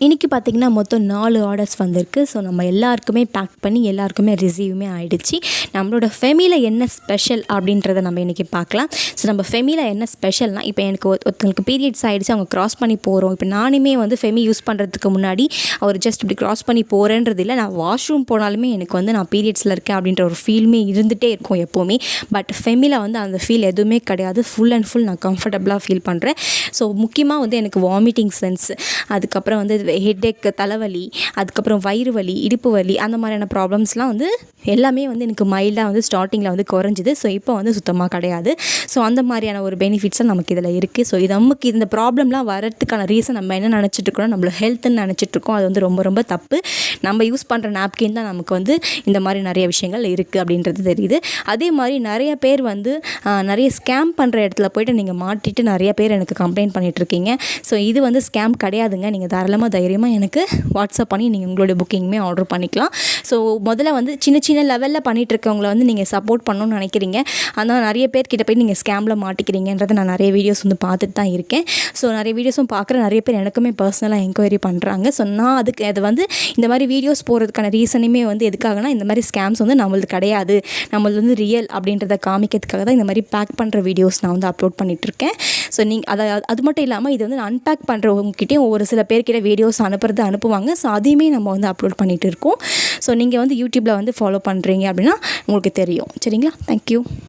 இன்றைக்கி பார்த்திங்கன்னா மொத்தம் 4 ஆர்டர்ஸ் வந்திருக்கு. ஸோ நம்ம எல்லாருக்குமே பேக் பண்ணி எல்லாருக்குமே ரிசீவுமே ஆகிடுச்சு. நம்மளோட ஃபெமியில் என்ன ஸ்பெஷல் அப்படின்றத நம்ம இன்றைக்கி பார்க்கலாம். ஸோ நம்ம ஃபெமியில் என்ன ஸ்பெஷல்னால், இப்போ எனக்கு ஒருத்தங்களுக்கு பீரியட்ஸ் ஆகிடுச்சு, அவங்க க்ராஸ் பண்ணி போகிறோம். இப்போ நானுமே வந்து ஃபெமி யூஸ் பண்ணுறதுக்கு முன்னாடி அவர் ஜஸ்ட் இப்படி க்ராஸ் பண்ணி போகிறேன்றது இல்லை, நான் வாஷ்ரூம் போனாலுமே எனக்கு வந்து நான் பீரியட்ஸில் இருக்கேன் அப்படின்ற ஒரு ஃபீலுமே இருந்துகிட்டே இருக்கும் எப்போவுமே. பட் ஃபெமியில் வந்து அந்த ஃபீல் எதுவுமே கிடையாது. ஃபுல் அண்ட் ஃபுல் நான் கம்ஃபர்டபுளாக ஃபீல் பண்ணுறேன். ஸோ முக்கியமாக வந்து எனக்கு வாமிட்டிங் சென்ஸ், அதுக்கப்புறம் வந்து ஹெட்டேக், தலைவலி, அதுக்கப்புறம் வயிறு வலி, இடுப்பு வலி, அந்த மாதிரியான ப்ராப்ளம்ஸ்லாம் வந்து எல்லாமே வந்து எனக்கு மைல்டாக வந்து ஸ்டார்டிங்கில் வந்து குறைஞ்சிது. ஸோ இப்போ வந்து சுத்தமாக கிடையாது. ஸோ அந்த மாதிரியான ஒரு பெனிஃபிட்ஸும் நமக்கு இதில் இருக்குது. ஸோ இது நமக்கு இந்த ப்ராப்ளம்லாம் வரதுக்கான ரீசன் நம்ம என்ன நினச்சிட்ருக்கோம், நம்மள ஹெல்த்துன்னு நினச்சிட்ருக்கோம். அது வந்து ரொம்ப ரொம்ப தப்பு. நம்ம யூஸ் பண்ணுற நாப்கின் தான் நமக்கு வந்து இந்த மாதிரி நிறைய விஷயங்கள் இருக்குது அப்படின்றது தெரியுது. அதே மாதிரி நிறைய பேர் வந்து நிறைய ஸ்கேம் பண்ணுற இடத்துல போய்ட்டு நீங்கள் மாட்டிட்டு நிறைய பேர் எனக்கு கம்ப்ளைண்ட் பண்ணிகிட்ருக்கீங்க. ஸோ இது வந்து ஸ்கேம் கிடையாதுங்க. நீங்கள் தாராளமாக தைரியமாக எனக்கு வாட்ஸ்அப் பண்ணி நீங்கள் உங்களுடைய புக்கிங்குமே ஆர்டர் பண்ணிக்கலாம். ஸோ முதல்ல வந்து சின்ன சின்ன லெவலில் பண்ணிகிட்ருக்கவங்கள வந்து நீங்கள் சப்போர்ட் பண்ணணும்னு நினைக்கிறீங்க. ஆனால் நிறைய பேர்கிட்ட போய் நீங்கள் ஸ்கேமில் மாட்டிக்கிறீங்கன்றதை நான் நிறைய வீடியோஸ் வந்து பார்த்துட்டு தான் இருக்கேன். ஸோ நிறைய வீடியோஸும் பார்க்குறேன். நிறைய பேர் எனக்குமே பர்சனலாக என்கொயரி பண்ணுறாங்க. ஸோ நான் அது வந்து இந்த மாதிரி வீடியோஸ் போகிறதுக்கான ரீசனுமே வந்து எதுக்காகனா, இந்த மாதிரி ஸ்கேம்ஸ் வந்து நம்மளது கிடையாது, நம்மளது வந்து ரியல் அப்படின்றத காமிக்கிறதுக்காக தான் இந்த மாதிரி பேக் பண்ணுற வீடியோஸ் நான் வந்து அப்லோட் பண்ணிகிட்ருக்கேன். ஸோ அது மட்டும் இல்லாமல் இது வந்து அன்பேக் பண்ணுறவங்ககிட்டையும் ஒரு சில பேர்கிட்ட வீடியோஸ் அனுப்புவாங்க. ஸோ அதையுமே நம்ம வந்து அப்லோட் பண்ணிகிட்டு இருக்கோம். ஸோ நீங்கள் வந்து யூடியூப்பில் வந்து ஃபாலோ பண்ணுறீங்க அப்படின்னா உங்களுக்கு தெரியும். சரிங்களா? தேங்க்யூ.